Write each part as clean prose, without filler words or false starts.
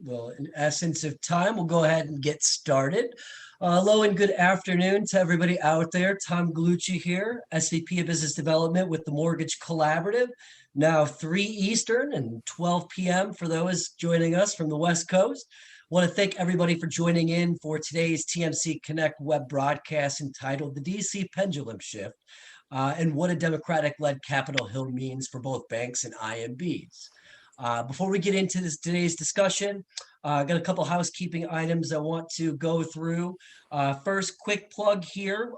Well, in essence of time, we'll go ahead and get started. Hello and good afternoon to everybody out there. Tom Galucci here, SVP of Business Development with the Mortgage Collaborative. Now 3 Eastern and 12 p.m. for those joining us from the West Coast. Want to thank everybody for joining in for today's TMC Connect web broadcast entitled The DC Pendulum Shift and what a Democratic-led Capitol Hill means for both banks and IMBs. Before we get into today's discussion, I got a couple housekeeping items I want to go through. First, quick plug here.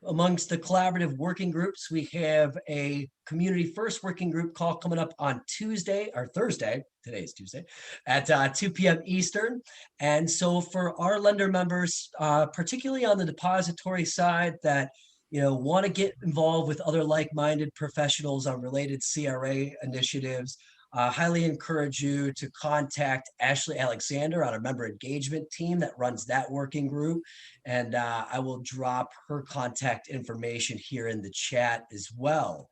Amongst the collaborative working groups, we have a community first working group call coming up on Tuesday or Thursday. Today is Tuesday at 2 p.m. Eastern. And so for our lender members, particularly on the depository side that want to get involved with other like-minded professionals on related CRA initiatives, highly encourage you to contact Ashley Alexander on our member engagement team that runs that working group. And I will drop her contact information here in the chat as well.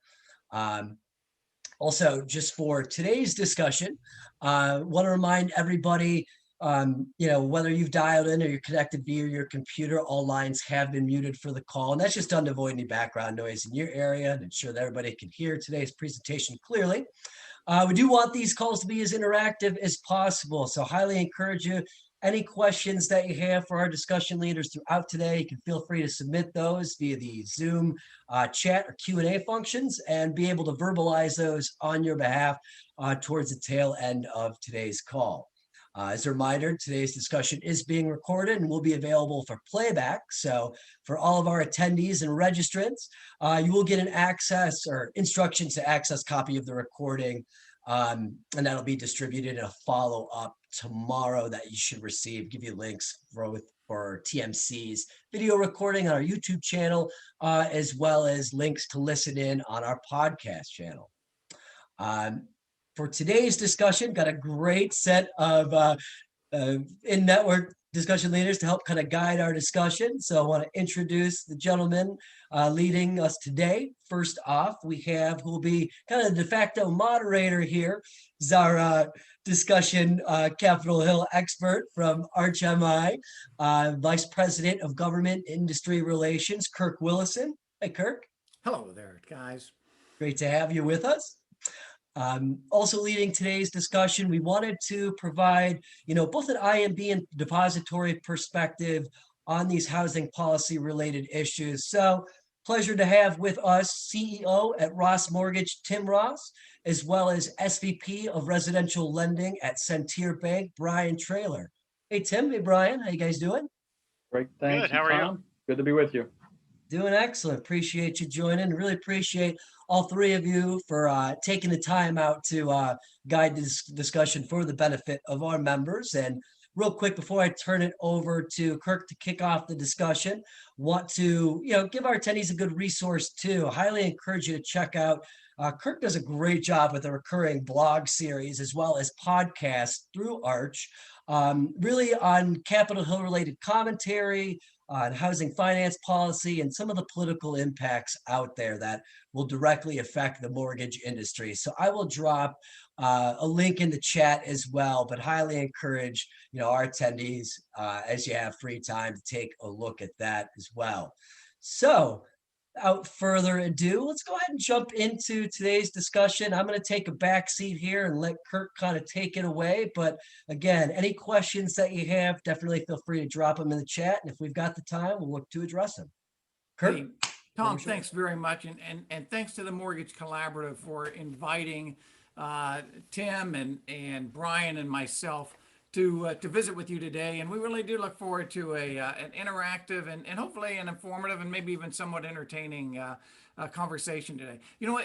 Also, just for today's discussion, want to remind everybody, whether you've dialed in or you're connected via your computer, all lines have been muted for the call. And that's just done to avoid any background noise in your area and ensure that everybody can hear today's presentation clearly. We do want these calls to be as interactive as possible, so highly encourage you. Any questions that you have for our discussion leaders throughout today, you can feel free to submit those via the Zoom chat or Q&A functions and be able to verbalize those on your behalf towards the tail end of today's call. As a reminder, today's discussion is being recorded and will be available for playback. So for all of our attendees and registrants, you will get an access or instructions to access copy of the recording. And that'll be distributed in a follow-up tomorrow that you should receive. Give you links for TMC's video recording on our YouTube channel, as well as links to listen in on our podcast channel. For today's discussion, got a great set of in-network discussion leaders to help kind of guide our discussion. So I want to introduce the gentleman leading us today. First off, we have who will be kind of the de facto moderator here, is our discussion Capitol Hill expert from ArchMI, Vice President of Government Industry Relations, Kirk Willison. Hey, Kirk. Hello there, guys. Great to have you with us. Also leading today's discussion, we wanted to provide, both an IMB and depository perspective on these housing policy related issues. So pleasure to have with us CEO at Ross Mortgage, Tim Ross, as well as SVP of Residential Lending at Centier Bank, Brian Traylor. Hey, Tim. Hey, Brian. How you guys doing? Great. Thanks. Good. How are you? Good to be with you. Doing excellent. Appreciate you joining. Really appreciate all three of you for taking the time out to guide this discussion for the benefit of our members. And real quick, before I turn it over to Kirk to kick off the discussion, want to give our attendees a good resource too. Highly encourage you to check out. Kirk does a great job with a recurring blog series as well as podcasts through Arch, really on Capitol Hill related commentary, on housing finance policy and some of the political impacts out there that will directly affect the mortgage industry. So I will drop a link in the chat as well, but highly encourage our attendees as you have free time to take a look at that as well. So without further ado, let's go ahead and jump into today's discussion. I'm going to take a back seat here and let Kirk kind of take it away. But again, any questions that you have, definitely feel free to drop them in the chat. And if we've got the time, we'll look to address them. Kirk? Hey, Tom, thanks very much. And thanks to the Mortgage Collaborative for inviting Tim and Brian and myself to visit with you today. And we really do look forward to an interactive and hopefully an informative and maybe even somewhat entertaining conversation today.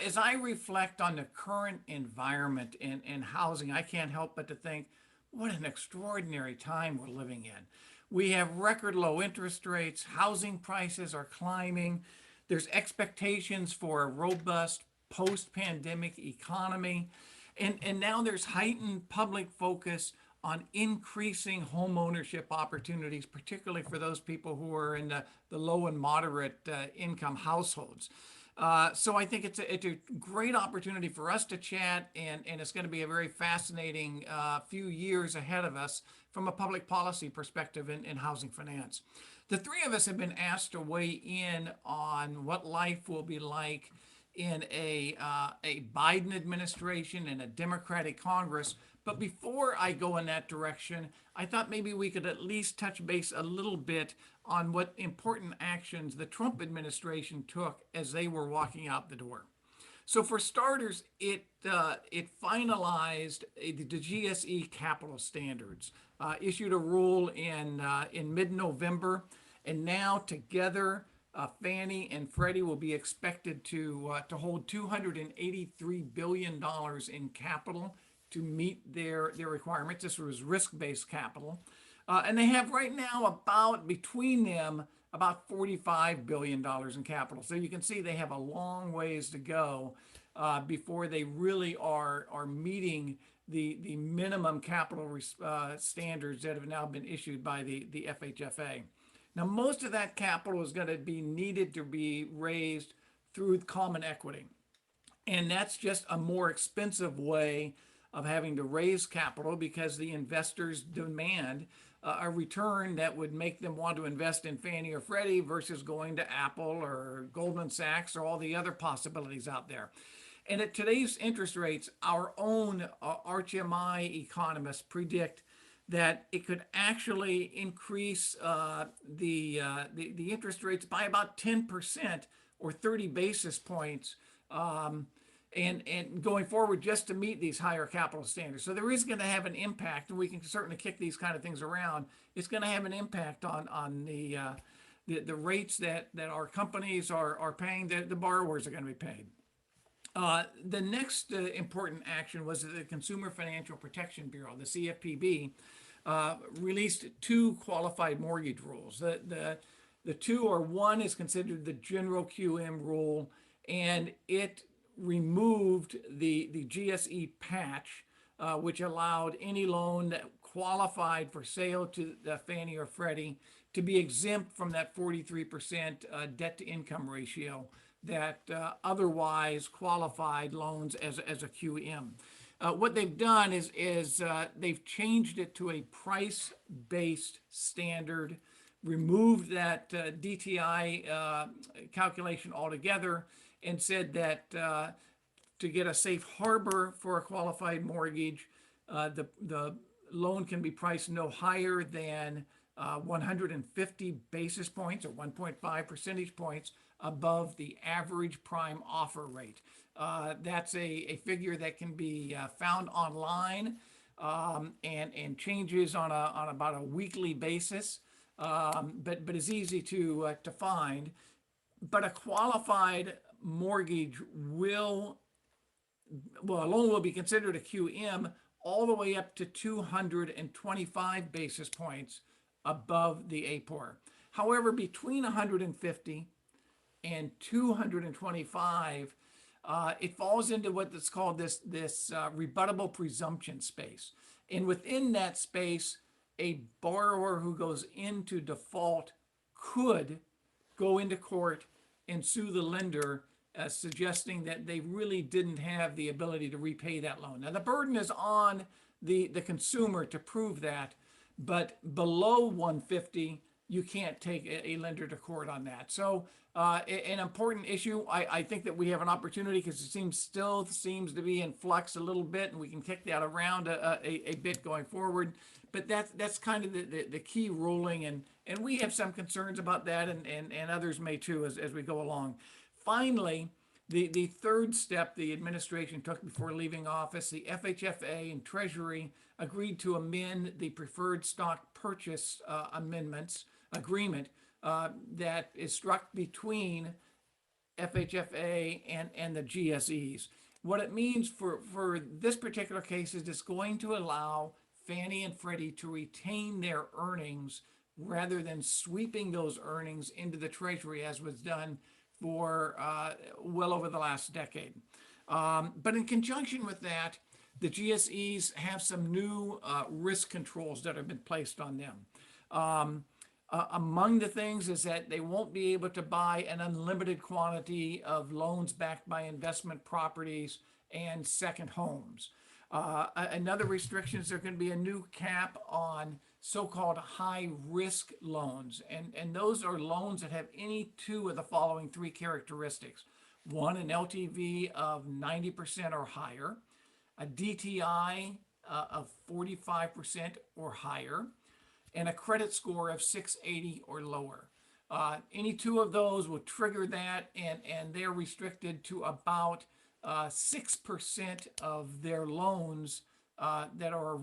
As I reflect on the current environment in housing, I can't help but to think, what an extraordinary time we're living in. We have record low interest rates, housing prices are climbing, there's expectations for a robust post-pandemic economy, and now there's heightened public focus on increasing home ownership opportunities, particularly for those people who are in the low and moderate income households. So I think it's a great opportunity for us to chat, and it's going to be a very fascinating few years ahead of us from a public policy perspective in housing finance. The three of us have been asked to weigh in on what life will be like in a Biden administration and a Democratic Congress. But before I go in that direction, I thought maybe we could at least touch base a little bit on what important actions the Trump administration took as they were walking out the door. So for starters, it finalized the GSE capital standards, issued a rule in mid-November, and now together Fannie and Freddie will be expected to hold $283 billion in capital to meet their requirements. This was risk-based capital. And they have right now about, between them, about $45 billion in capital. So you can see they have a long ways to go before they really are meeting the minimum capital standards that have now been issued by the FHFA. Now, most of that capital is going to be needed to be raised through common equity. And that's just a more expensive way of having to raise capital because the investors demand a return that would make them want to invest in Fannie or Freddie versus going to Apple or Goldman Sachs or all the other possibilities out there. And at today's interest rates, our own RHMI economists predict that it could actually increase the interest rates by about 10% or 30 basis points and going forward just to meet these higher capital standards. So there is going to have an impact, and we can certainly kick these kind of things around. It's going to have an impact on the rates that our companies are paying, that the borrowers are going to be paid. The next important action was that the Consumer Financial Protection Bureau, the CFPB, released two qualified mortgage rules. The two are, one is considered the general QM rule, and it removed the GSE patch, which allowed any loan that qualified for sale to Fannie or Freddie to be exempt from that 43% debt to income ratio that otherwise qualified loans as a QM. What they've done is they've changed it to a price-based standard, removed that DTI calculation altogether, and said that to get a safe harbor for a qualified mortgage, the loan can be priced no higher than 150 basis points or 1.5 percentage points above the average prime offer rate. That's a figure that can be found online and changes on about a weekly basis, but is easy to find. But a qualified mortgage a loan will be considered a QM all the way up to 225 basis points above the APOR. However, between 150 and 225, it falls into what's called this rebuttable presumption space. And within that space, a borrower who goes into default could go into court and sue the lender, suggesting that they really didn't have the ability to repay that loan. Now, the burden is on the consumer to prove that, but below 150, you can't take a lender to court on that. So an important issue. I think that we have an opportunity because it still seems to be in flux a little bit, and we can kick that around a bit going forward. But that's kind of the key ruling, and we have some concerns about that, and others may too as we go along. Finally, the third step the administration took before leaving office, the FHFA and Treasury agreed to amend the preferred stock purchase agreement that is struck between FHFA and the GSEs. What it means for this particular case is it's going to allow Fannie and Freddie to retain their earnings rather than sweeping those earnings into the Treasury as was done for well over the last decade. But in conjunction with that, the GSEs have some new risk controls that have been placed on them. Among the things is that they won't be able to buy an unlimited quantity of loans backed by investment properties and second homes. Another restriction is there going to be a new cap on so-called high-risk loans. And those are loans that have any two of the following three characteristics. One, an LTV of 90% or higher, a DTI of 45% or higher, and a credit score of 680 or lower. Any two of those will trigger that, and they're restricted to about 6% of their loans that are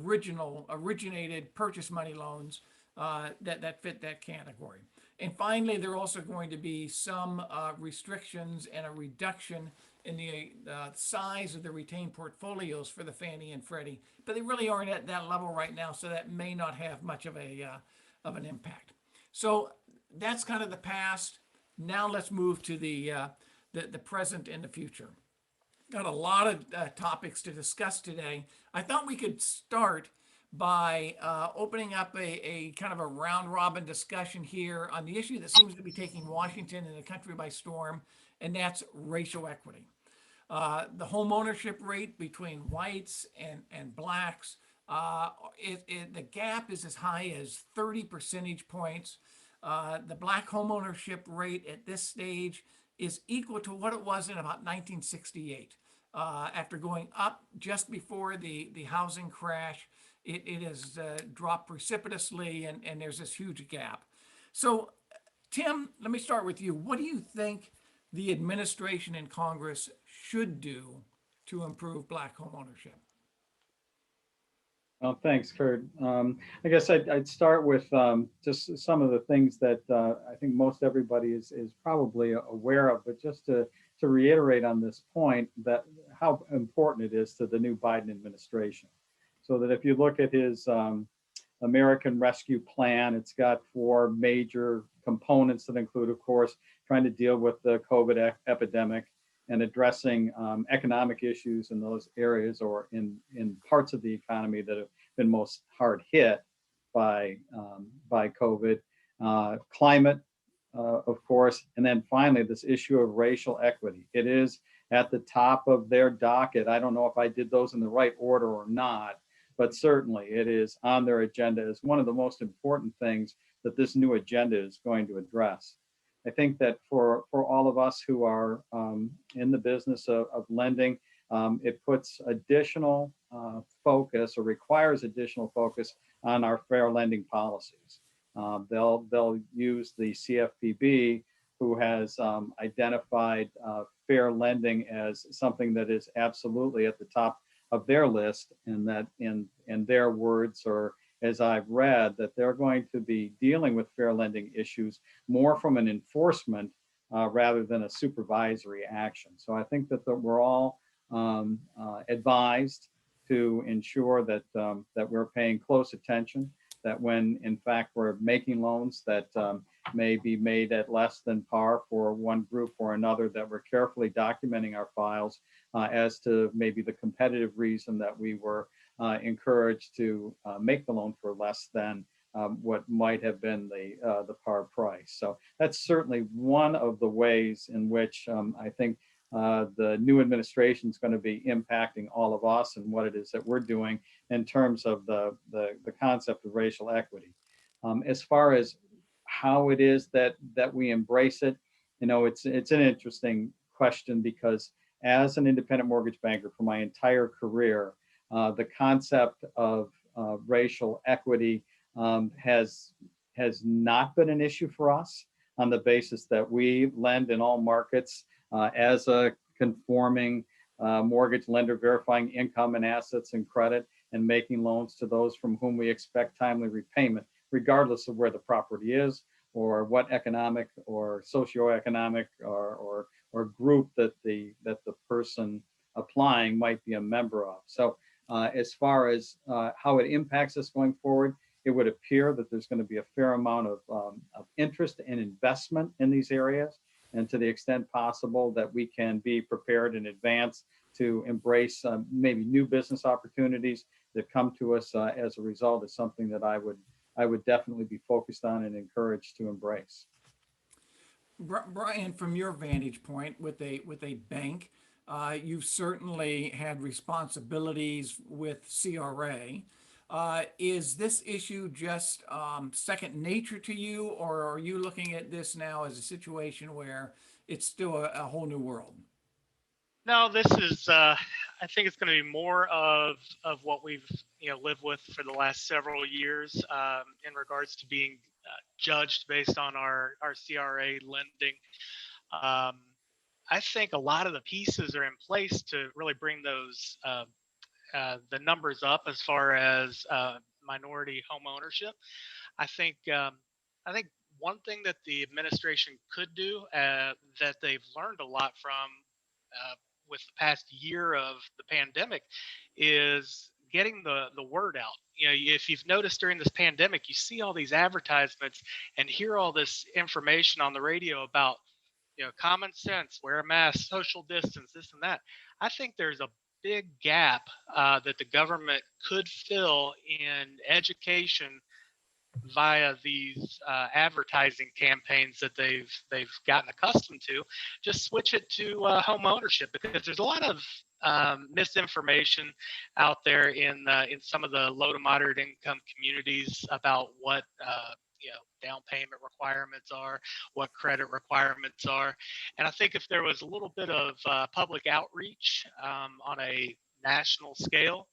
originated purchase money loans that fit that category. And finally, there are also going to be some restrictions and a reduction in the size of the retained portfolios for the Fannie and Freddie, but they really aren't at that level right now, so that may not have much of an impact. So that's kind of the past. Now let's move to the present and the future. Got a lot of topics to discuss today. I thought we could start by opening up a kind of a round robin discussion here on the issue that seems to be taking Washington and the country by storm, and that's racial equity. The home ownership rate between whites and blacks, the gap is as high as 30 percentage points. The black home ownership rate at this stage is equal to what it was in about 1968. After going up just before the housing crash, it has dropped precipitously, and there's this huge gap. So, Tim, let me start with you. What do you think the administration and Congress should do to improve black home ownership? Well, thanks, Kurt. I guess I'd start with just some of the things that I think most everybody is probably aware of, but just to reiterate on this point, that how important it is to the new Biden administration. So that if you look at his American Rescue Plan, it's got four major components that include, of course, trying to deal with the COVID epidemic and addressing economic issues in those areas or in parts of the economy that have been most hard hit by COVID, climate, of course, and then finally this issue of racial equity. It is at the top of their docket. I don't know if I did those in the right order or not, but certainly it is on their agenda as one of the most important things that this new agenda is going to address. I think that for all of us who are in the business of lending, it puts additional focus or requires additional focus on our fair lending policies. They'll use the CFPB, who has identified fair lending as something that is absolutely at the top of their list, and that in their words, or as I've read, that they're going to be dealing with fair lending issues more from an enforcement rather than a supervisory action. So I think that we're all advised to ensure that that we're paying close attention, that when in fact we're making loans that may be made at less than par for one group or another, that we're carefully documenting our files as to maybe the competitive reason that we were encouraged to make the loan for less than what might have been the par price. So that's certainly one of the ways in which I think the new administration is going to be impacting all of us and what it is that we're doing in terms of the concept of racial equity. As far as how it is that we embrace it, it's an interesting question, because as an independent mortgage banker for my entire career, the concept of racial equity has not been an issue for us, on the basis that we lend in all markets as a conforming mortgage lender, verifying income and assets and credit, and making loans to those from whom we expect timely repayment, regardless of where the property is or what economic or socioeconomic or group that the person applying might be a member of. So as far as how it impacts us going forward, it would appear that there's going to be a fair amount of interest and investment in these areas. And to the extent possible that we can be prepared in advance to embrace maybe new business opportunities that come to us as a result, is something that I I would definitely be focused on and encouraged to embrace. Brian, from your vantage point with a bank, you've certainly had responsibilities with CRA. Is this issue just second nature to you, or are you looking at this now as a situation where it's still a whole new world? No, this is. I think it's going to be more of what we've lived with for the last several years in regards to being judged based on our CRA lending. I think a lot of the pieces are in place to really bring those the numbers up as far as minority home ownership. I think I think one thing that the administration could do that they've learned a lot from with the past year of the pandemic is getting the word out. If you've noticed during this pandemic, you see all these advertisements and hear all this information on the radio about common sense, wear a mask, social distance, this and that. I think there's a big gap that the government could fill in education via these advertising campaigns that they've gotten accustomed to. Just switch it to home ownership, because there's a lot of misinformation out there in some of the low to moderate income communities about what down payment requirements are, what credit requirements are. And I think if there was a little bit of public outreach on a national scale,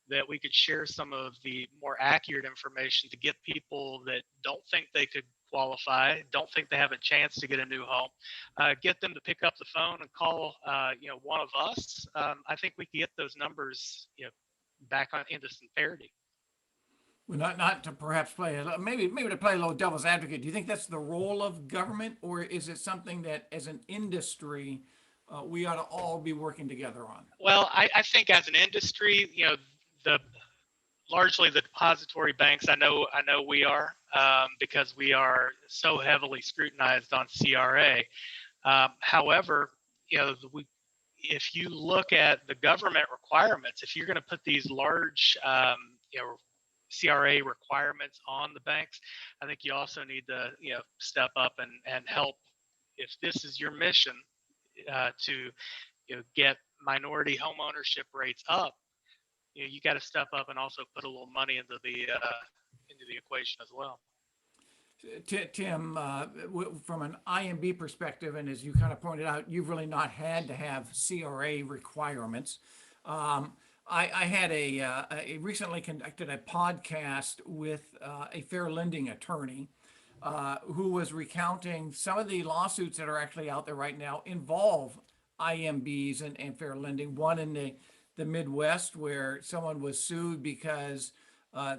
that we could share some of the more accurate information to get people that don't think they could qualify, don't think they have a chance to get a new home, get them to pick up the phone and call one of us. I think we can get those numbers back into some parity. Well, not to perhaps play maybe to play a little devil's advocate. Do you think that's the role of government, or is it something that, as an industry, we ought to all be working together on? Well, I think as an industry, the largely the depository banks, I know we are because we are so heavily scrutinized on CRA. However, if you look at the government requirements, if you're going to put these large CRA requirements on the banks, I think you also need to step up and help. If this is your mission to get minority home ownership rates up, you got to step up and also put a little money into the equation as well. Tim, from an IMB perspective, and as you kind of pointed out, you've really not had to have CRA requirements. I recently conducted a podcast with a fair lending attorney who was recounting some of the lawsuits that are actually out there right now involve IMBs and fair lending. One in the Midwest, where someone was sued because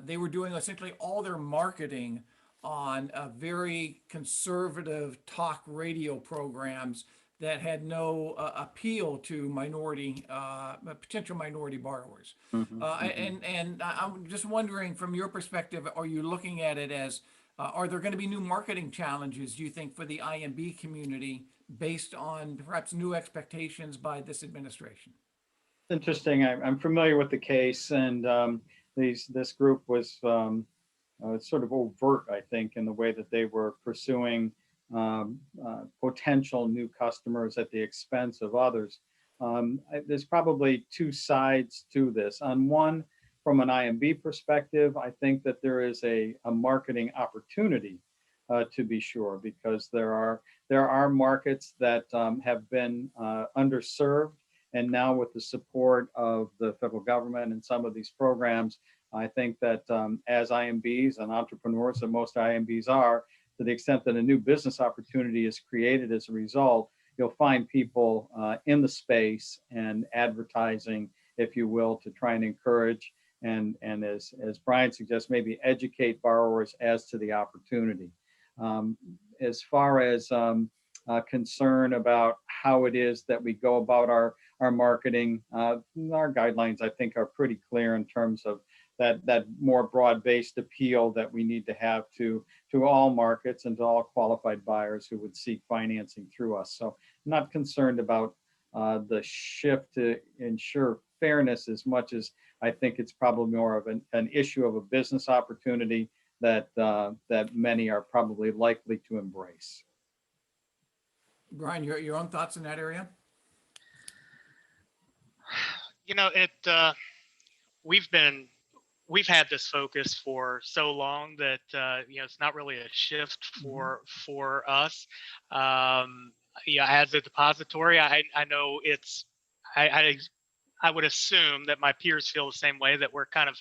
they were doing essentially all their marketing on very conservative talk radio programs that had no appeal to potential minority borrowers. And I'm just wondering, from your perspective, are you looking at it as, are there going to be new marketing challenges, do you think, for the IMB community based on perhaps new expectations by this administration? Interesting. I'm familiar with the case, and this group was sort of overt, I think, in the way that they were pursuing potential new customers at the expense of others. There's probably two sides to this. On one, from an IMB perspective, I think that there is a marketing opportunity to be sure, because there are markets that have been underserved. And now with the support of the federal government and some of these programs, I think that as IMBs and entrepreneurs, that most IMBs are, to the extent that a new business opportunity is created as a result, you'll find people in the space and advertising, if you will, to try and encourage and as Brian suggests, maybe educate borrowers as to the opportunity. As far as concern about how it is that we go about our marketing, our guidelines, I think, are pretty clear in terms of that more broad-based appeal that we need to have to all markets and to all qualified buyers who would seek financing through us. So I'm not concerned about the shift to ensure fairness as much as I think it's probably more of an issue of a business opportunity that that many are probably likely to embrace. Brian, your own thoughts in that area? You know, we've been we've had this focus for so long that it's not really a shift for us. Yeah, as a depository, I know it's I would assume that my peers feel the same way, that we're kind of,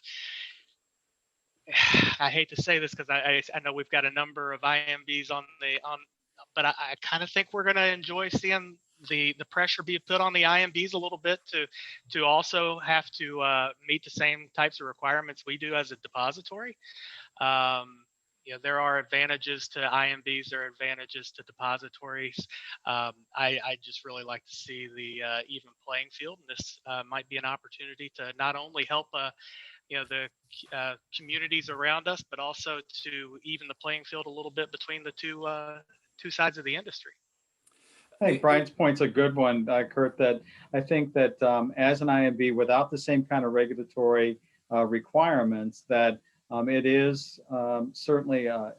I hate to say this because I know we've got a number of IMBs but I kind of think we're going to enjoy seeing the pressure be put on the IMBs a little bit to also have to meet the same types of requirements we do as a depository. There are advantages to IMBs, there are advantages to depositories. I just really like to see the even playing field, and this might be an opportunity to not only help the communities around us, but also to even the playing field a little bit between the two sides of the industry. I think Brian's point's a good one, Kurt, that I think that as an IMB, without the same kind of regulatory requirements, that it is certainly a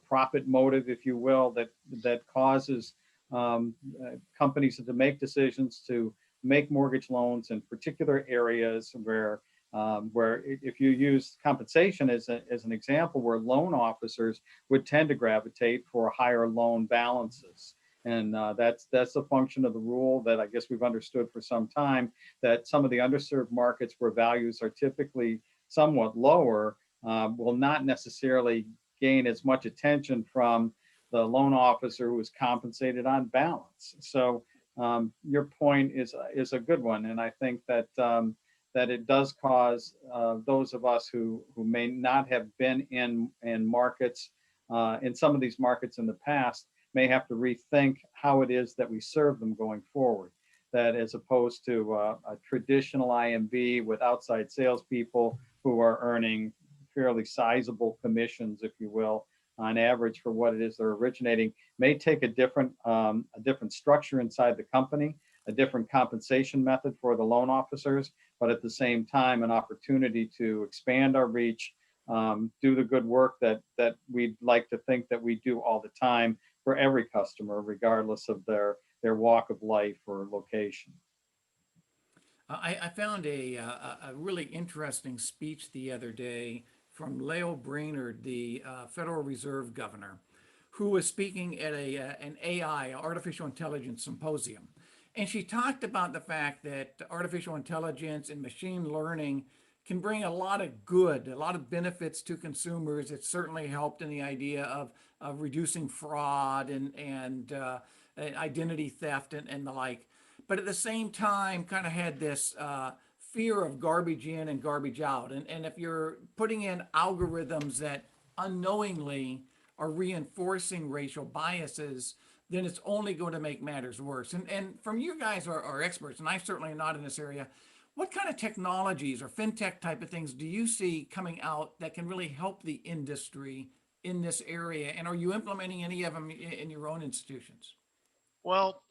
profit motive, if you will, that causes companies to make decisions to make mortgage loans in particular areas where if you use compensation as an example, where loan officers would tend to gravitate for higher loan balances. And that's a function of the rule that I guess we've understood for some time, that some of the underserved markets where values are typically somewhat lower will not necessarily gain as much attention from the loan officer who is compensated on balance. So your point is a good one, and I think that that it does cause those of us who may not have been in markets in some of these markets in the past may have to rethink how it is that we serve them going forward. That as opposed to a traditional IMB with outside salespeople who are earning fairly sizable commissions, if you will, on average for what it is they're originating, may take a different structure inside the company, a different compensation method for the loan officers, but at the same time, an opportunity to expand our reach, do the good work that we'd like to think that we do all the time for every customer, regardless of their walk of life or location. I found a really interesting speech the other day from Lael Brainerd, the Federal Reserve Governor, who was speaking at an AI, artificial intelligence symposium. And she talked about the fact that artificial intelligence and machine learning can bring a lot of good, a lot of benefits to consumers. It's certainly helped in the idea of reducing fraud and identity theft and the like. But at the same time, kind of had this fear of garbage in and garbage out. And if you're putting in algorithms that unknowingly are reinforcing racial biases, then it's only going to make matters worse. And from you guys are experts, and I certainly am not in this area, what kind of technologies or fintech type of things do you see coming out that can really help the industry in this area? And are you implementing any of them in your own institutions? Well,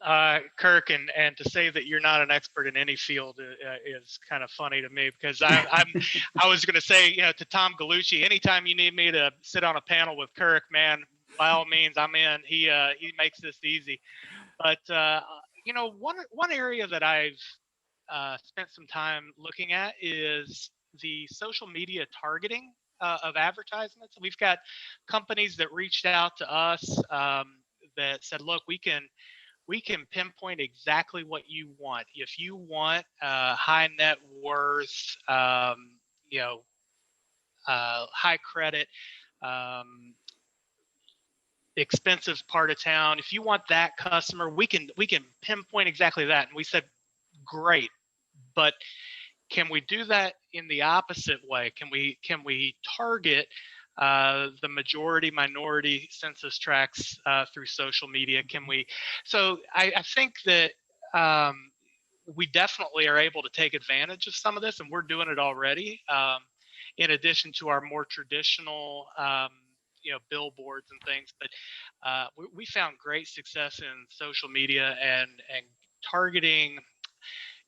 Kirk, and to say that you're not an expert in any field is kind of funny to me, because I was going to say, to Tom Galucci, anytime you need me to sit on a panel with Kirk, man, by all means, I'm in. He makes this easy. But one area that I've spent some time looking at is the social media targeting of advertisements. We've got companies that reached out to us that said, look, we can pinpoint exactly what you want. If you want high net worth, high credit, expensive part of town, if you want that customer, we can pinpoint exactly that. And we said, great, but can we do that in the opposite way? Can we target the majority minority census tracts through social media? So I think that we definitely are able to take advantage of some of this, and we're doing it already, in addition to our more traditional billboards and things. But we found great success in social media and targeting.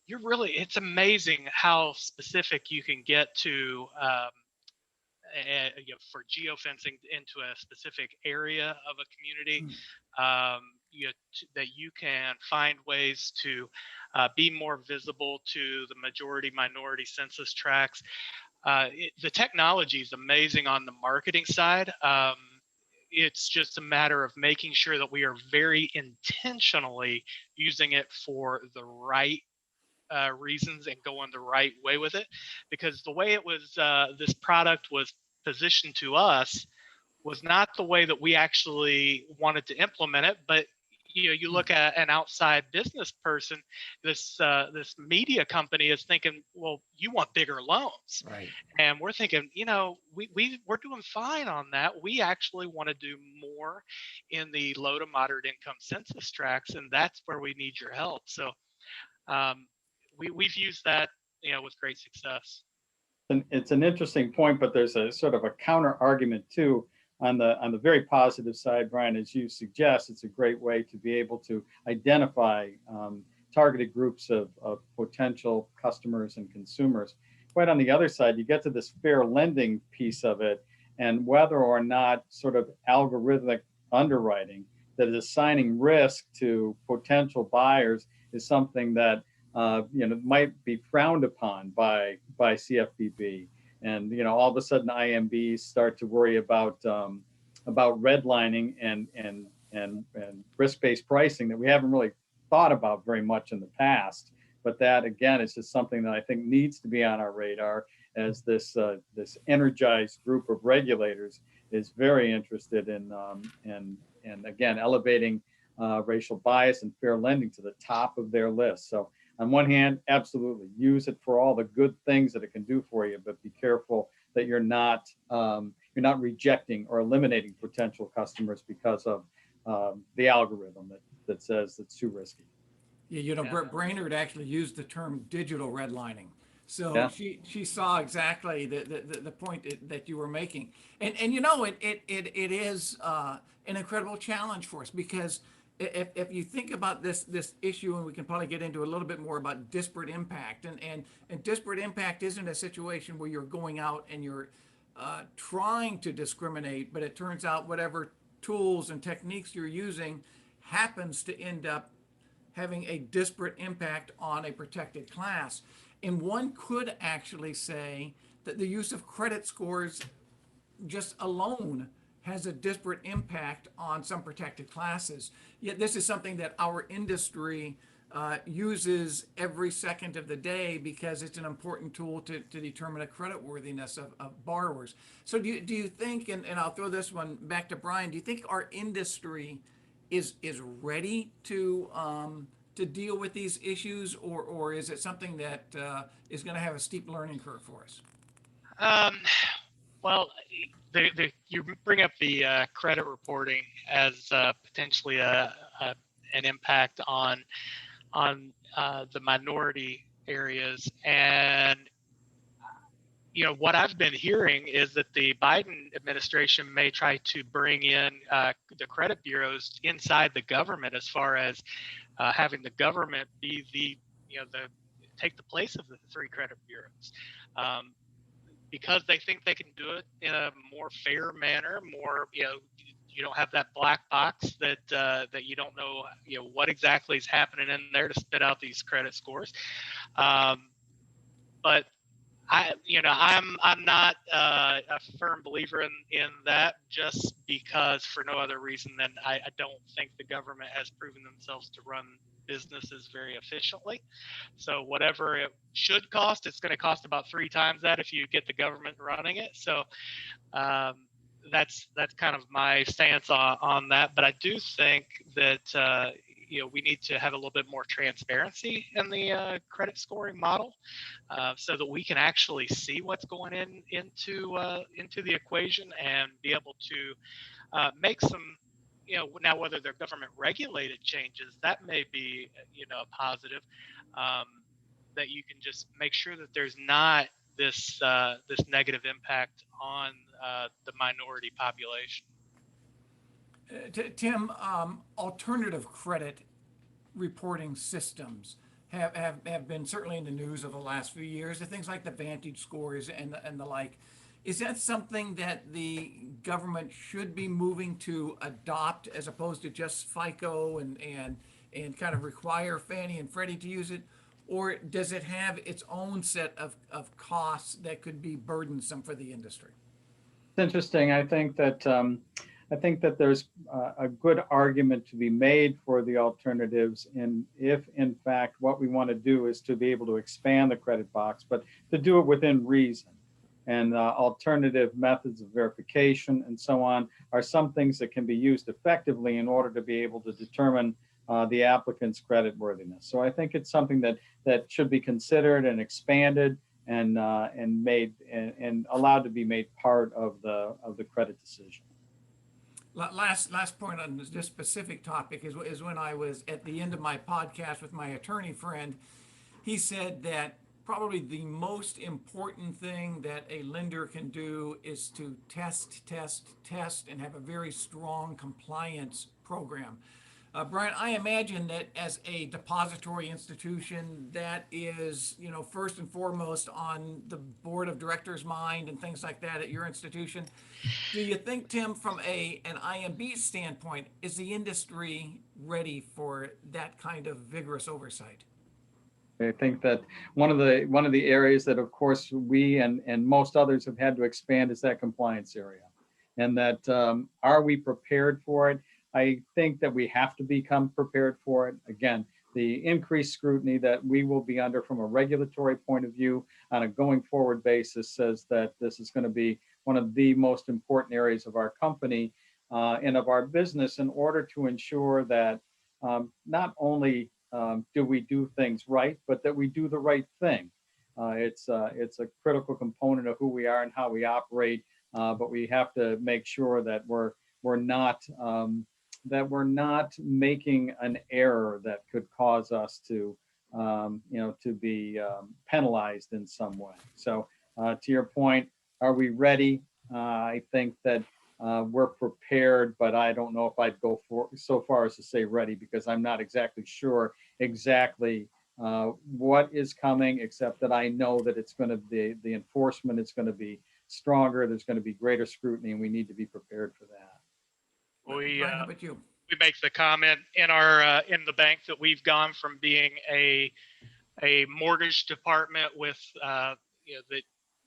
It's amazing how specific you can get to for geofencing into a specific area of a community, that you can find ways to be more visible to the majority minority census tracts. The technology is amazing on the marketing side. It's just a matter of making sure that we are very intentionally using it for the right reasons and going the right way with it, because the way it was, this product was positioned to us was not the way that we actually wanted to implement it. But you look at an outside business person, this media company is thinking, well, you want bigger loans, Right. and we're thinking, we're doing fine on that. We actually want to do more in the low to moderate income census tracts, and that's where we need your help. So we've used that, with great success. And it's an interesting point, but there's a sort of a counter argument too. On the very positive side, Brian, as you suggest, it's a great way to be able to identify targeted groups of potential customers and consumers. Quite on the other side, you get to this fair lending piece of it, and whether or not sort of algorithmic underwriting that is assigning risk to potential buyers is something that might be frowned upon by CFPB. And all of a sudden IMBs start to worry about redlining and risk-based pricing that we haven't really thought about very much in the past. But that again is just something that I think needs to be on our radar, as this energized group of regulators is very interested in again elevating racial bias and fair lending to the top of their list. So on one hand, absolutely use it for all the good things that it can do for you, but be careful that you're not rejecting or eliminating potential customers because of the algorithm that says it's too risky. Yeah, Brainerd actually used the term digital redlining. So Yeah. she saw exactly the point that you were making, and it is an incredible challenge for us, because if you think about this issue, and we can probably get into a little bit more about disparate impact, and disparate impact isn't a situation where you're going out and you're trying to discriminate, but it turns out whatever tools and techniques you're using happens to end up having a disparate impact on a protected class. And one could actually say that the use of credit scores just alone has a disparate impact on some protected classes. Yet this is something that our industry uses every second of the day, because it's an important tool to determine a creditworthiness of borrowers. So do you think, and I'll throw this one back to Brian, do you think our industry is ready to deal with these issues, or is it something that is going to have a steep learning curve for us? Well, you bring up the credit reporting as potentially an impact on the minority areas, and what I've been hearing is that the Biden administration may try to bring in the credit bureaus inside the government, as far as having the government be take the place of the three credit bureaus, because they think they can do it in a more fair manner, more, you don't have that black box that you don't know, what exactly is happening in there to spit out these credit scores. But I'm not a firm believer in that, just because, for no other reason than I don't think the government has proven themselves to run businesses very efficiently. So whatever it should cost, it's going to cost about 3 times that if you get the government running it. So that's kind of my stance on that. But I do think that we need to have a little bit more transparency in the credit scoring model, so that we can actually see what's going into the equation, and be able to make some, now whether they're government regulated changes, that may be a positive, that you can just make sure that there's not this negative impact on the minority population. Tim, alternative credit reporting systems have been certainly in the news over the last few years. Things like the Vantage scores and the like. Is that something that the government should be moving to adopt as opposed to just FICO and kind of require Fannie and Freddie to use it? Or does it have its own set of costs that could be burdensome for the industry? It's interesting. I think that there's a good argument to be made for the alternatives, in if in fact what we want to do is to be able to expand the credit box, but to do it within reason. And alternative methods of verification and so on are some things that can be used effectively in order to be able to determine the applicant's credit worthiness. So I think it's something that should be considered and expanded and made and allowed to be made part of the credit decision. Last point on this specific topic is when I was at the end of my podcast with my attorney friend, he said that probably the most important thing that a lender can do is to test, and have a very strong compliance program. Brian, I imagine that as a depository institution, that is, first and foremost on the board of directors' mind and things like that at your institution. Do you think, Tim, from an IMB standpoint, is the industry ready for that kind of vigorous oversight? I think that one of the areas that, of course, we and most others have had to expand is that compliance area, and that are we prepared for it? I think that we have to become prepared for it. Again, the increased scrutiny that we will be under from a regulatory point of view on a going forward basis says that this is going to be one of the most important areas of our company and of our business, in order to ensure that not only do we do things right, but that we do the right thing. It's a critical component of who we are and how we operate, but we have to make sure that we're not making an error that could cause us to to be penalized in some way. So to your point, are we ready? I think that we're prepared, but I don't know if I'd go so far as to say ready, because I'm not exactly sure exactly what is coming, except that I know that it's going to be, the enforcement is going to be stronger. There's going to be greater scrutiny, and we need to be prepared for that. Brian, how about you? We make the comment in our in the bank that we've gone from being a mortgage department with that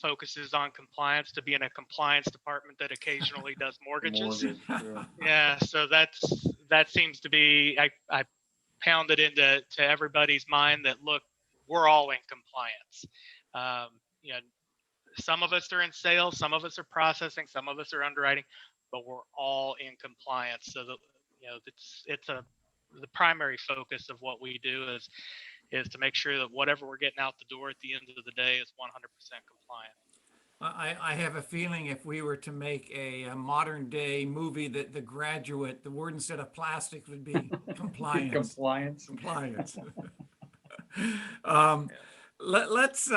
focuses on compliance to being a compliance department that occasionally does mortgages. Yeah, so that seems to be, I pounded into everybody's mind that, look, we're all in compliance. You know, some of us are in sales, some of us are processing, some of us are underwriting, but we're all in compliance. So that, it's the primary focus of what we do is to make sure that whatever we're getting out the door at the end of the day is 100% compliant. I have a feeling if we were to make a modern day movie, that The Graduate, the word instead of plastic would be compliance. Compliance. Let's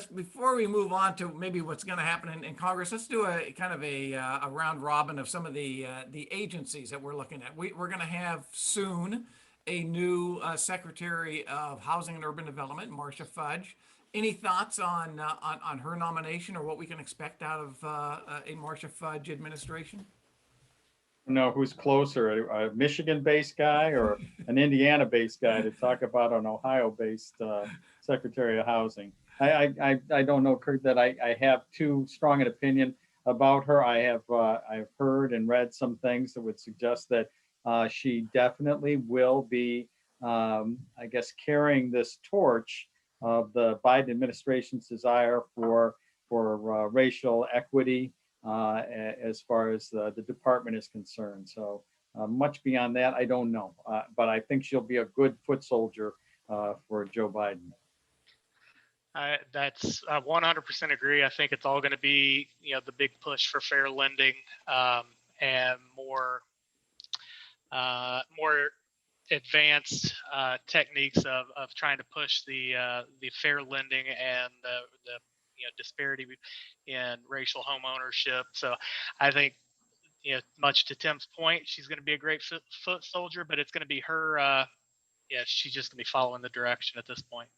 before we move on to maybe what's going to happen in Congress, let's do a kind of a round robin of some of the agencies that we're looking at. We're going to have soon a new Secretary of Housing and Urban Development, Marcia Fudge. Any thoughts on her nomination, or what we can expect out of a Marcia Fudge administration? Know who's closer, a Michigan-based guy or an Indiana-based guy, to talk about an Ohio-based Secretary of Housing. I don't know, Kurt, that I have too strong an opinion about her. I've heard and read some things that would suggest that she definitely will be, I guess, carrying this torch of the Biden administration's desire for racial equity as far as the department is concerned. So much beyond that, I don't know. But I think she'll be a good foot soldier for Joe Biden. That's 100% agree. I think it's all going to be, the big push for fair lending and more advanced techniques of trying to push the fair lending and the disparity in racial home ownership. So I think, much to Tim's point, she's going to be a great foot soldier, but it's going to be her. She's just going to be following the direction at this point.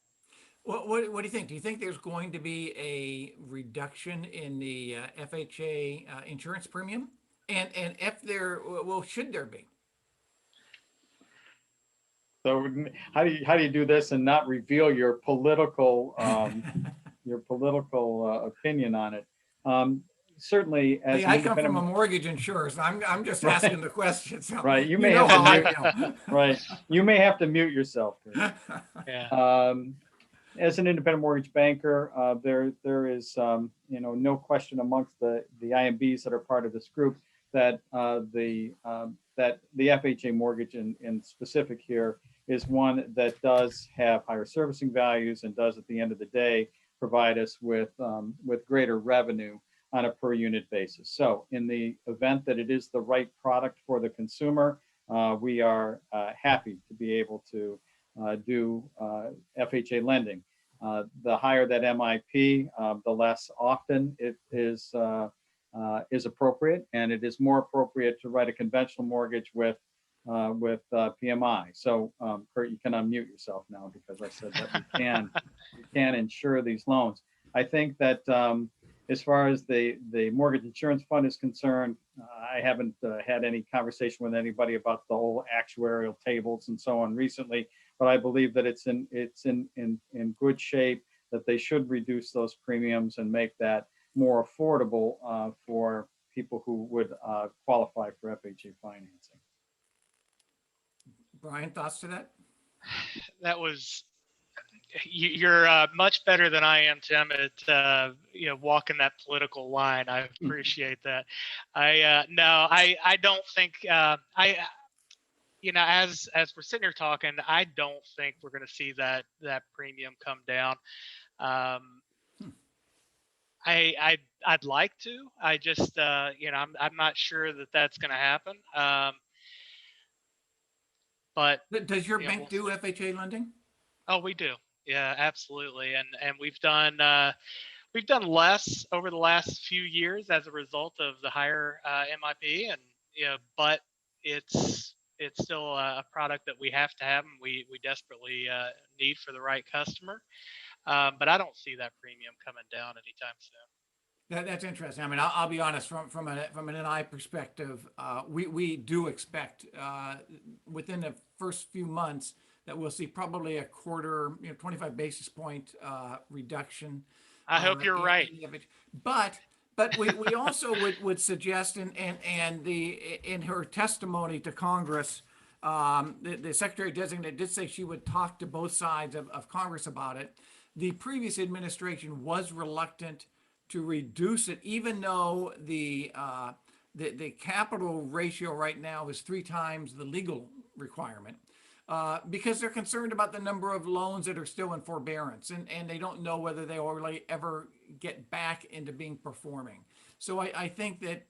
What do you think? Do you think there's going to be a reduction in the FHA insurance premium? And if there, well, should there be? So how do you do this and not reveal your political opinion on it? Um, Certainly, as Hey, an I come from a independent, mortgage insurer, so I'm just right, asking the question. So right, you you may know have to how I mute, feel. right, you may have to mute yourself, Kurt. Yeah. Um, as an independent mortgage banker, there is no question amongst the IMBs that are part of this group that the FHA mortgage in specific here is one that does have higher servicing values and does at the end of the day provide us with greater revenue on a per unit basis. So in the event that it is the right product for the consumer, we are happy to be able to do FHA lending. The higher that MIP, the less often it is appropriate, and it is more appropriate to write a conventional mortgage with PMI. So, Kurt, you can unmute yourself now because I said that we can insure these loans. I think that as far as the mortgage insurance fund is concerned, I haven't had any conversation with anybody about the whole actuarial tables and so on recently, but I believe that it's in good shape, that they should reduce those premiums and make that more affordable for people who would qualify for FHA financing. Brian, thoughts to that? That was you're much better than I am, Tim, at walking that political line. I appreciate that. I don't think as we're sitting here talking, I don't think we're going to see that premium come down. I'd like to. I just I'm not sure that that's going to happen. But Does your bank we'll do FHA lending? Oh, we do. Yeah, absolutely. And we've done less over the last few years as a result of the higher MIP, and but it's still a product that we have to have and we desperately need for the right customer. But I don't see that premium coming down anytime soon. That's interesting. I mean, I'll be honest. From an NI perspective, we do expect within the first few months that we'll see probably a quarter, 25 basis point reduction. I hope you're right. But we also would suggest, and in her testimony to Congress, the Secretary Designate did say she would talk to both sides of Congress about it. The previous administration was reluctant to reduce it, even though the capital ratio right now is 3 times the legal requirement, because they're concerned about the number of loans that are still in forbearance, and they don't know whether they will really ever get back into being performing. So I think that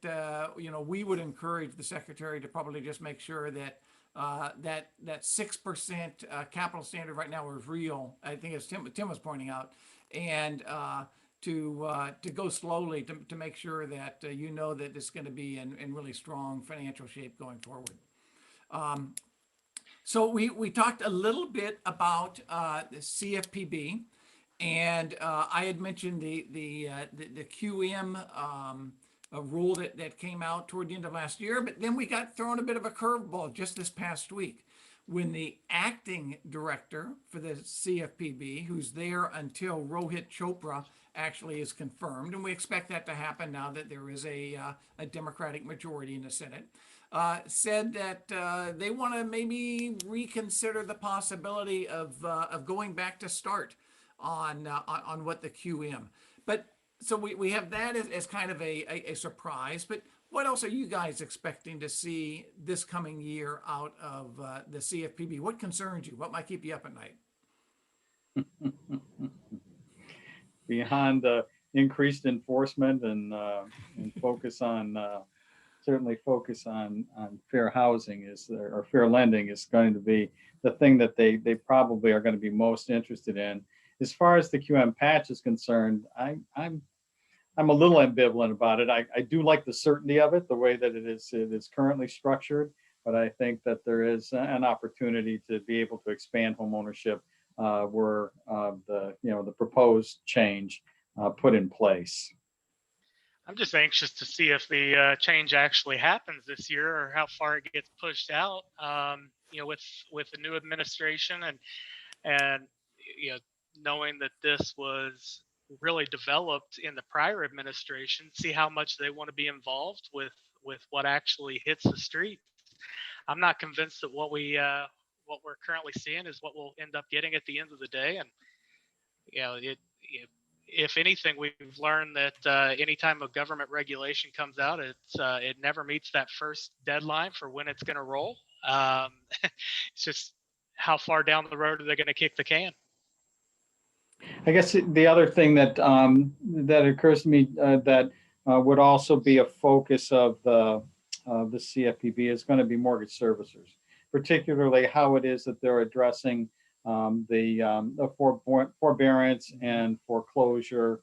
we would encourage the Secretary to probably just make sure that that 6% capital standard right now is real. I think as Tim was pointing out, and to go slowly to make sure that that it's going to be in really strong financial shape going forward. So we talked a little bit about the CFPB, and I had mentioned the QM rule that came out toward the end of last year, but then we got thrown a bit of a curveball just this past week when the acting director for the CFPB, who's there until Rohit Chopra actually is confirmed, and we expect that to happen now that there is a Democratic majority in the Senate, said that they want to maybe reconsider the possibility of going back to start on what the QM. But so we have that as kind of a surprise. But what else are you guys expecting to see this coming year out of the CFPB? What concerns you? What might keep you up at night? Beyond increased enforcement and focus on certainly focus on fair housing or fair lending is going to be the thing that they probably are going to be most interested in. As far as the QM patch is concerned, I'm a little ambivalent about it. I do like the certainty of it, the way that it is currently structured, but I think that there is an opportunity to be able to expand home ownership were the proposed change put in place. I'm just anxious to see if the change actually happens this year or how far it gets pushed out. With the new administration and knowing that this was really developed in the prior administration, see how much they want to be involved with what actually hits the streets. I'm not convinced that what we're currently seeing is what we'll end up getting at the end of the day. And if anything, we've learned that anytime a government regulation comes out, it never meets that first deadline for when it's going to roll. It's just how far down the road are they going to kick the can? I guess the other thing that that occurs to me that would also be a focus of the CFPB is going to be mortgage servicers, particularly how it is that they're addressing the forbearance and foreclosure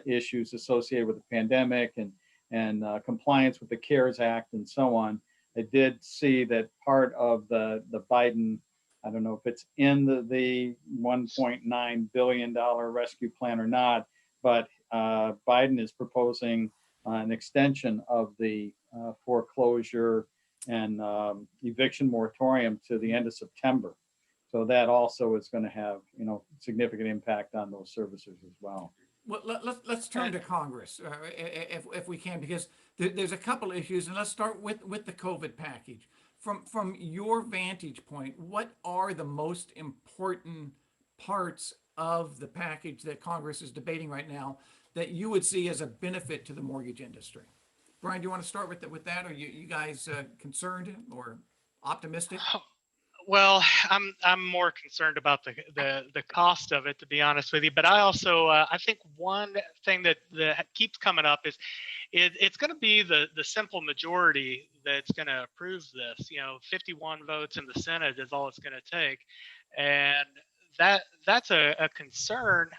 issues associated with the pandemic and compliance with the CARES Act and so on. I did see that part of the Biden, I don't know if it's in the $1.9 billion rescue plan or not, but Biden is proposing an extension of the foreclosure and eviction moratorium to the end of September. So that also is going to have, significant impact on those servicers as well. Well, let's turn to Congress if we can, because there's a couple issues, and let's start with the COVID package. From your vantage point, what are the most important parts of the package that Congress is debating right now that you would see as a benefit to the mortgage industry? Brian, do you want to start with that? Are you guys concerned or optimistic? Well, I'm more concerned about the cost of it, to be honest with you. But I also I think one thing that keeps coming up is it's going to be the simple majority that's going to approve this. 51 votes in the Senate is all it's going to take, and that's a concern.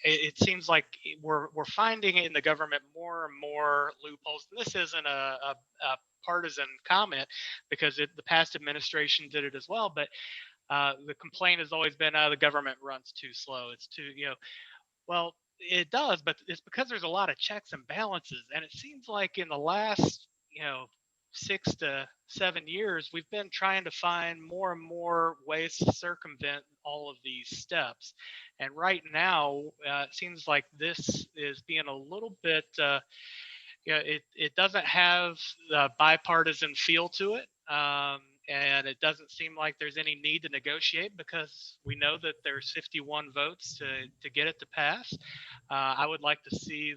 It seems like we're finding in the government more and more loopholes. And this isn't a partisan comment, because the past administration did it as well. But the complaint has always been, the government runs too slow. It's too, well, it does, but it's because there's a lot of checks and balances. And it seems like in the last, 6 to 7 years, we've been trying to find more and more ways to circumvent all of these steps. And right now, it seems like this is being a little bit, it doesn't have the bipartisan feel to it. And it doesn't seem like there's any need to negotiate, because we know that there's 51 votes to get it to pass. I would like to see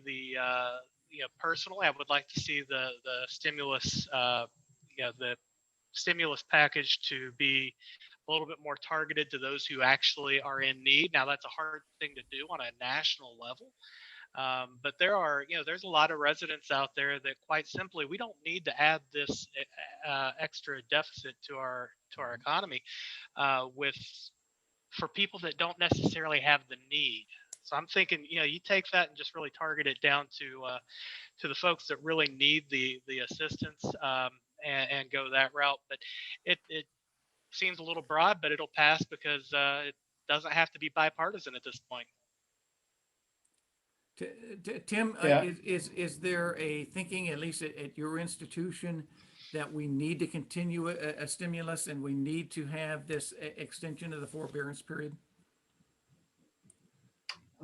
personally, I would like to see the stimulus, the stimulus package to be a little bit more targeted to those who actually are in need. Now, that's a hard thing to do on a national level. But there's a lot of residents out there that, quite simply, we don't need to add this extra deficit to our economy for people that don't necessarily have the need. So I'm thinking, you take that and just really target it down to the folks that really need the assistance, and go that route. But it seems a little broad, but it'll pass because it doesn't have to be bipartisan at this point. Tim, Yeah. Is there a thinking, at least at your institution, that we need to continue a stimulus and we need to have this extension of the forbearance period?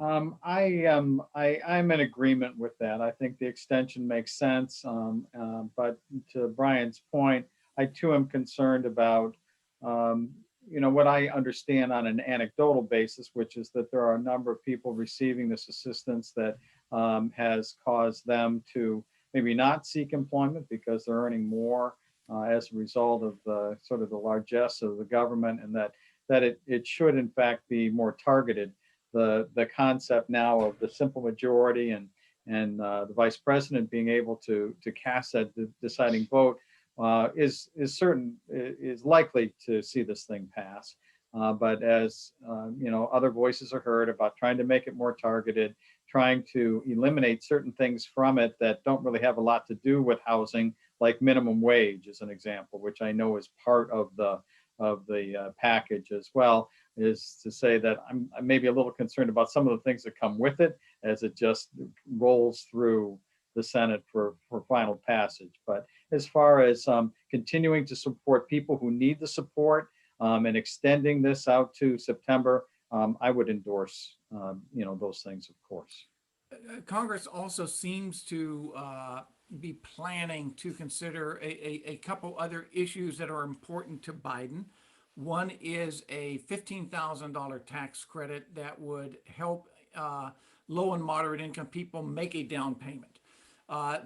I'm in agreement with that. I think the extension makes sense. But to Brian's point, I too am concerned about, what I understand on an anecdotal basis, which is that there are a number of people receiving this assistance that has caused them to maybe not seek employment because they're earning more as a result of the sort of the largesse of the government, and that it should in fact be more targeted. The concept now of the simple majority and the vice president being able to cast that deciding vote is likely to see this thing pass. But as other voices are heard about trying to make it more targeted, trying to eliminate certain things from it that don't really have a lot to do with housing, like minimum wage, as an example, which I know is part of the package as well. is to say that I'm maybe a little concerned about some of the things that come with it as it just rolls through the Senate for final passage. But as far as continuing to support people who need the support and extending this out to September, I would endorse those things, of course. Congress also seems to be planning to consider a couple other issues that are important to Biden. One is a $15,000 tax credit that would help low and moderate income people make a down payment.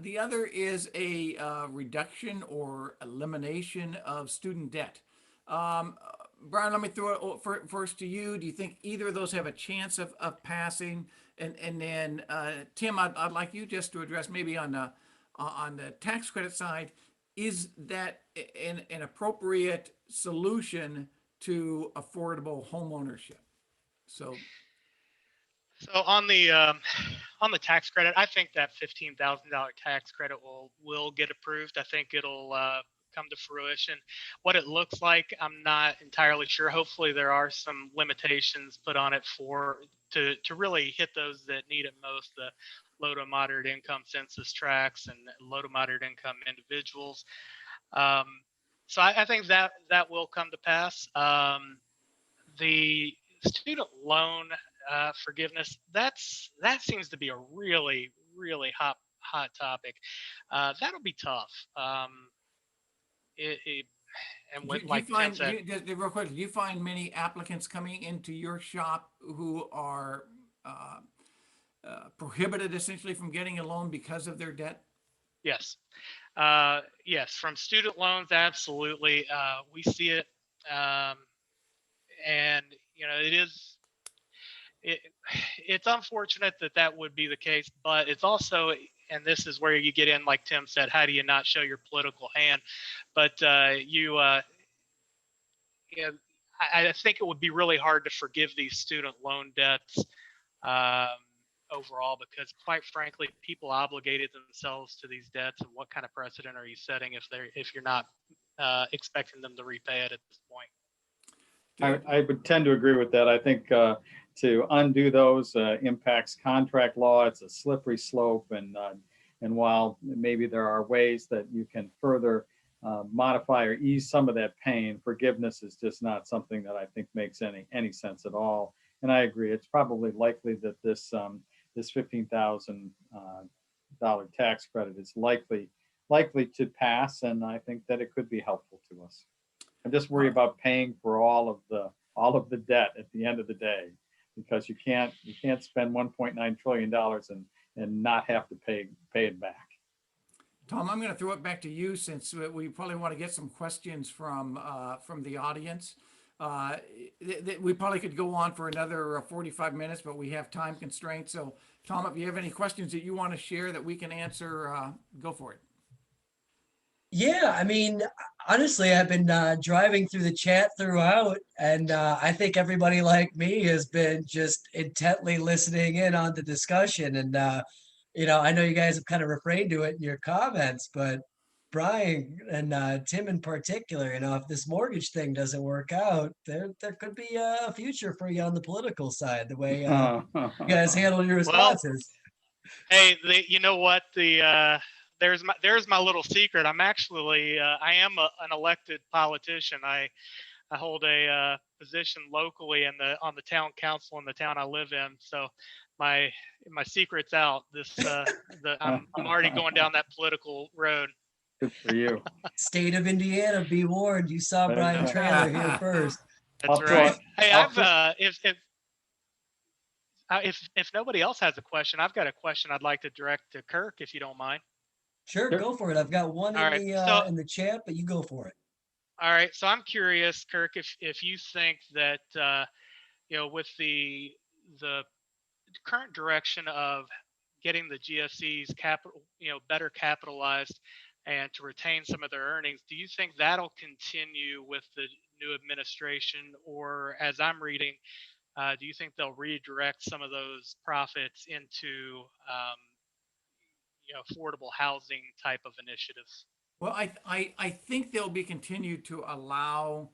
The other is a reduction or elimination of student debt. Um, Brian, let me throw it first to you. Do you think either of those have a chance of passing? And then Tim, I'd like you just to address maybe on the tax credit side, is that an appropriate solution to affordable home ownership? So So on the tax credit, I think that $15,000 tax credit will get approved. I think it'll come to fruition. What it looks like, I'm not entirely sure. Hopefully, there are some limitations put on it to really hit those that need it most, the low to moderate income census tracts and low to moderate income individuals. Um, so I think that will come to pass. The student loan forgiveness, that seems to be a really hot topic. That'll be tough. It, it, and with, do you like Tim find, said, real quick, do you find many applicants coming into your shop who are uh, prohibited essentially from getting a loan because of their debt? yes, yes, from student loans, absolutely. We see it, um, and it is. It, it's unfortunate that would be the case, but it's also, and this is where you get in, like Tim said, how do you not show your political hand? But you know, I think it would be really hard to forgive these student loan debts um, overall, because quite frankly, people obligated themselves to these debts, and what kind of precedent are you setting if you're not expecting them to repay it at this point? I would tend to agree with that. I think to undo those impacts contract law. It's a slippery slope, and while maybe there are ways that you can further modify or ease some of that pain, forgiveness is just not something that I think makes any sense at all. And I agree. It's probably likely that this $15,000 tax credit is likely to pass, and I think that it could be helpful to us. I'm just worried about paying for all of the debt at the end of the day, because you can't spend $1.9 trillion and not have to pay it back. Tom, I'm going to throw it back to you since we probably want to get some questions from the audience. We probably could go on for another 45 minutes, but we have time constraints. So, Tom, if you have any questions that you want to share that we can answer, go for it. Yeah, I mean, honestly, I've been driving through the chat throughout, and I think everybody like me has been just intently listening in on the discussion. And I know you guys have kind of refrained to it in your comments, but Brian and Tim in particular, if this mortgage thing doesn't work out, there could be a future for you on the political side, the way you guys handle your Well, responses. hey, you know what? There's my little secret. I am an elected politician. I hold a position locally on the town council in the town I live in. So my my secret's out. I'm already going down that political road. Good for you. State of Indiana, be warned. You saw There you Brian go. Trailer here first. That's I'll throw right. it. Hey, I'll throw, if nobody else has a question, I've got a question I'd like to direct to Kirk, if you don't mind. Sure, Sure. go for it. I've got one All right. So in the chat, but you go for it. all right. So I'm curious, Kirk, if you think that with the current direction of getting the GSEs better capitalized and to retain some of their earnings, do you think that'll continue with the new administration, or as I'm reading, do you think they'll redirect some of those profits into affordable housing type of initiatives? Well, I think they'll be continued to allow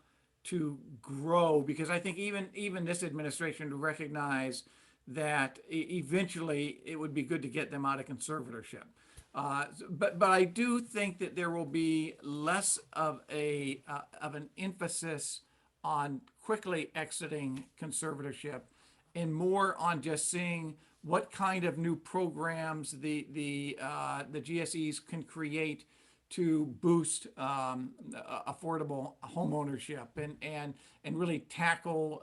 to grow, because I think even this administration to recognize that eventually it would be good to get them out of conservatorship. But I do think that there will be less of an emphasis on quickly exiting conservatorship and more on just seeing what kind of new programs the GSEs can create to boost affordable homeownership and really tackle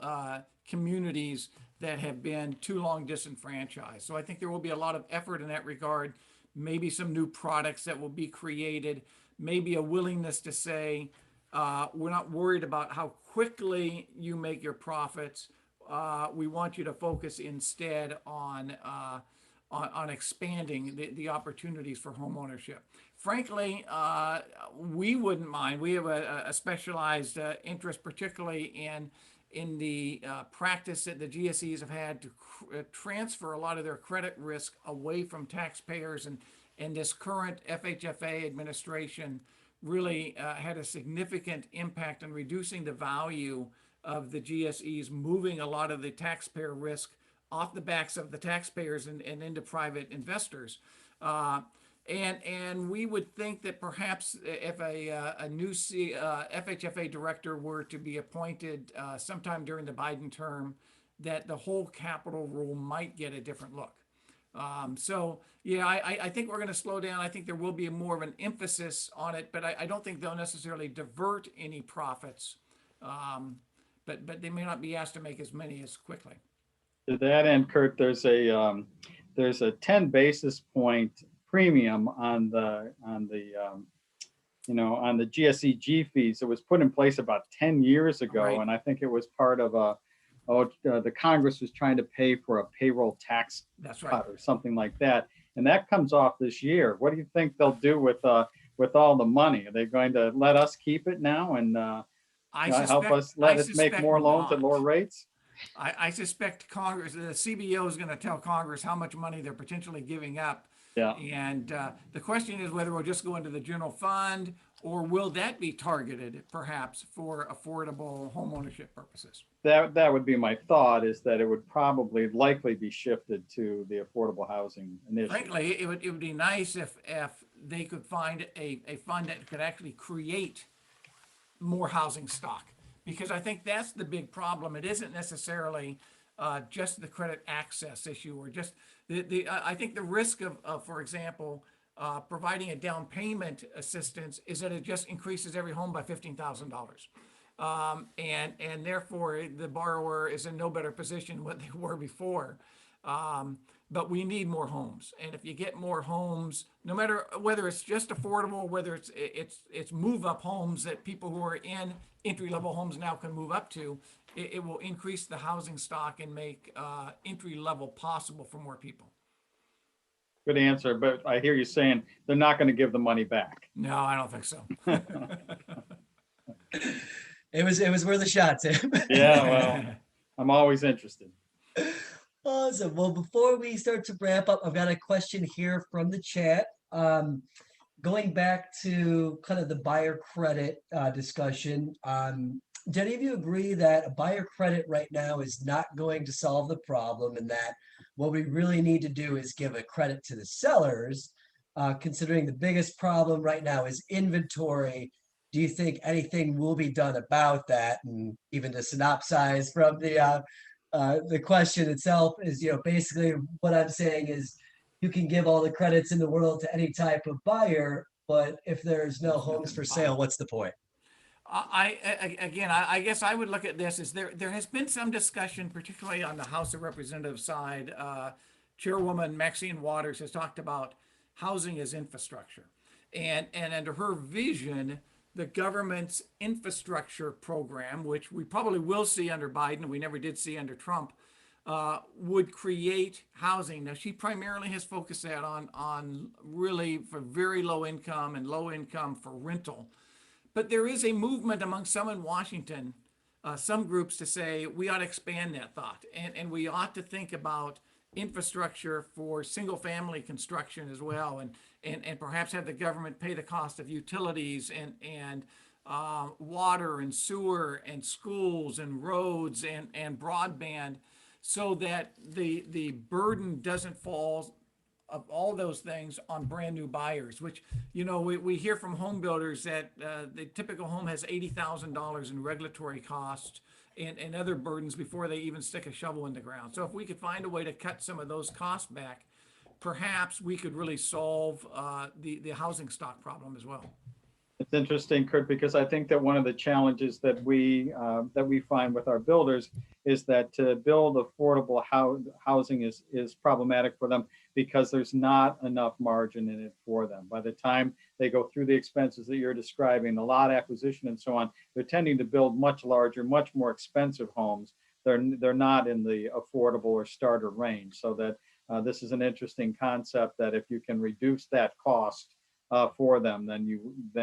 communities that have been too long disenfranchised. So I think there will be a lot of effort in that regard, maybe some new products that will be created, maybe a willingness to say, we're not worried about how quickly you make your profits. We want you to focus instead on expanding the opportunities for homeownership. Frankly, we wouldn't mind. We have a specialized interest, particularly in the practice that the GSEs have had to transfer a lot of their credit risk away from taxpayers, and this current FHFA administration really had a significant impact on reducing the value of the GSEs, moving a lot of the taxpayer risk off the backs of the taxpayers and into private investors. And we would think that perhaps if a new FHFA director were to be appointed sometime during the Biden term, that the whole capital rule might get a different look. So yeah, I think we're going to slow down. I think there will be more of an emphasis on it, but I don't think they'll necessarily divert any profits. But they may not be asked to make as many as quickly. To that end, Kurt, there's a 10 basis point premium on the GSEG fees. It was put in place about 10 years ago, Right. and I think it was part of the Congress was trying to pay for a payroll tax That's right. cut or something like that, and that comes off this year. What do you think they'll do with all the money? Are they going to let us keep it now and help us let us make more loans at lower rates? I suspect Congress, the CBO is going to tell Congress how much money they're potentially giving up. Yeah. And the question is whether we'll just go into the general fund, or will that be targeted perhaps for affordable homeownership purposes? That would be my thought, is that it would probably likely be shifted to the affordable housing initiative. Frankly, it would be nice if they could find a fund that could actually create more housing stock, because I think that's the big problem. It isn't necessarily just the credit access issue, or just I think the risk of for example, providing a down payment assistance is that it just increases every home by $15,000. And therefore the borrower is in no better position than what they were before. But we need more homes, and if you get more homes, no matter whether it's just affordable, whether it's move up homes that people who are in entry level homes now can move up to, it will increase the housing stock and make entry level possible for more people. Good answer, but I hear you saying they're not going to give the money back. No, I don't think so. It was worth a shot, Tim. Yeah, well, I'm always interested. Awesome. Well, before we start to wrap up, I've got a question here from the chat. Going back to kind of the buyer credit discussion, do any of you agree that a buyer credit right now is not going to solve the problem, and that what we really need to do is give a credit to the sellers, considering the biggest problem right now is inventory? Do you think anything will be done about that? And even to synopsize from the question itself is, basically what I'm saying is you can give all the credits in the world to any type of buyer, but if there's no homes for sale, what's the point? I guess I would look at this as there has been some discussion, particularly on the House of Representatives side. Chairwoman Maxine Waters has talked about housing as infrastructure, and under her vision, the government's infrastructure program, which we probably will see under Biden, we never did see under Trump, would create housing. Now, she primarily has focused that on really for very low income and low income for rental. But there is a movement among some in Washington, some groups, to say we ought to expand that thought, and we ought to think about infrastructure for single family construction as well, and perhaps have the government pay the cost of utilities and water and sewer and schools and roads and broadband, so that the burden doesn't fall of all those things on brand new buyers, which, we hear from home builders that the typical home has $80,000 in regulatory costs and other burdens before they even stick a shovel in the ground. So if we could find a way to cut some of those costs back, perhaps we could really solve the housing stock problem as well. It's interesting, Kurt, because I think that one of the challenges that we find with our builders is that to build affordable housing is problematic for them because there's not enough margin in it for them. By the time they go through the expenses that you're describing, the lot acquisition and so on, they're tending to build much larger, much more expensive homes. They're not in the affordable or starter range. So that this is an interesting concept that if you can reduce that cost for them, then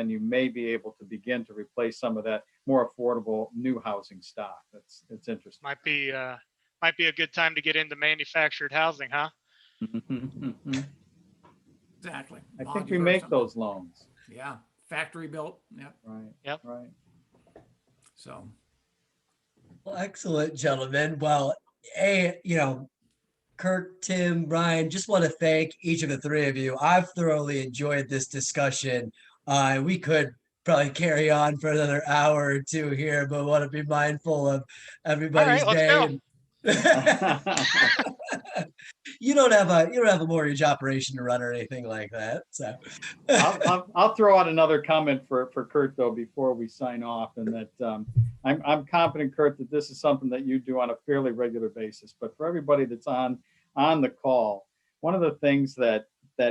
you may be able to begin to replace some of that more affordable new housing stock. It's interesting. Might be a good time to get into manufactured housing, huh? Exactly. I think we make something. those loans. Yeah, factory built. Yep. Right. Yep. Right. So, Well, excellent, gentlemen. Well, Kirk, Tim, Brian, just want to thank each of the three of you. I've thoroughly enjoyed this discussion. We could probably carry on for another hour or two here, but want to be mindful of All everybody's right, let's day. go. You don't have a mortgage operation to run or anything like that. So I'll throw out another comment for Kurt though before we sign off, and that I'm confident, Kurt, that this is something that you do on a fairly regular basis. But for everybody that's on the call, one of the things that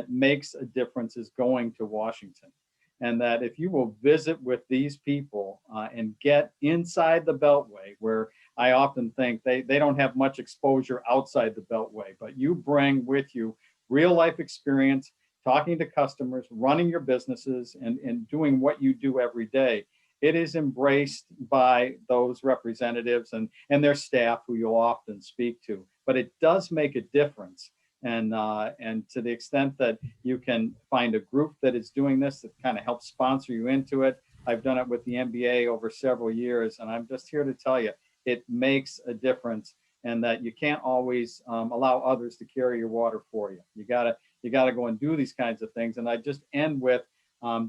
makes a difference is going to Washington, and that if you will visit with these people and get inside the Beltway, where I often think they don't have much exposure outside the Beltway, but you bring with you real life experience, talking to customers, running your businesses, and doing what you do every day. It is embraced by those representatives and their staff who you'll often speak to, but it does make a difference. And to the extent that you can find a group that is doing this, that kind of helps sponsor you into it. I've done it with the MBA over several years, and I'm just here to tell you, it makes a difference, and that you can't always allow others to carry your water for you. You gotta go and do these kinds of things. And I just end with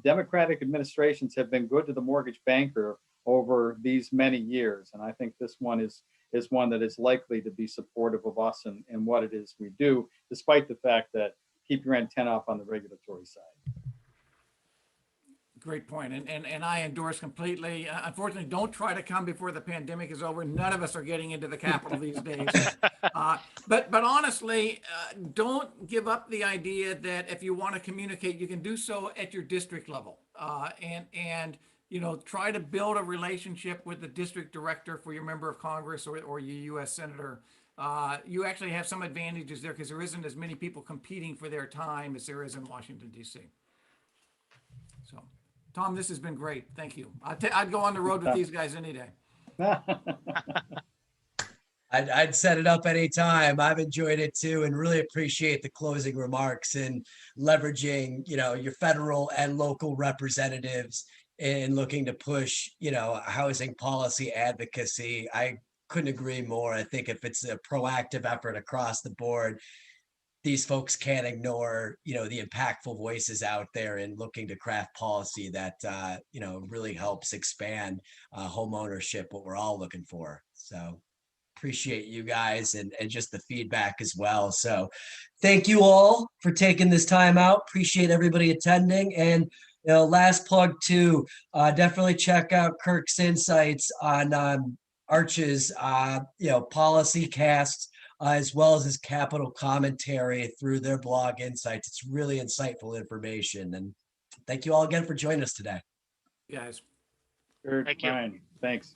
Democratic administrations have been good to the mortgage banker over these many years, and I think this one is one that is likely to be supportive of us and what it is we do, despite the fact that keep your antenna up on the regulatory side. great point. And I endorse completely. Unfortunately, don't try to come before the pandemic is over. None of us are getting into the Capitol these days. But honestly, don't give up the idea that if you want to communicate, you can do so at your district level. And try to build a relationship with the district director for your member of Congress or your U.S. senator. You actually have some advantages there because there isn't as many people competing for their time as there is in Washington, D.C. So, Tom, this has been great. Thank you. I'd go on the road with these guys any day. I'd set it up anytime. I've enjoyed it too, and really appreciate the closing remarks and leveraging, your federal and local representatives in looking to push, housing policy advocacy. I couldn't agree more. I think if it's a proactive effort across the board, these folks can't ignore, the impactful voices out there in looking to craft policy that, really helps expand home ownership, what we're all looking for. So appreciate you guys and just the feedback as well. So thank you all for taking this time out. Appreciate everybody attending. And last plug too, definitely check out Kirk's insights on Arch's policy casts, as well as his capital commentary through their blog insights. It's really insightful information. And thank you all again for joining us today. Guys. Kurt, Thank you. Brian, thanks.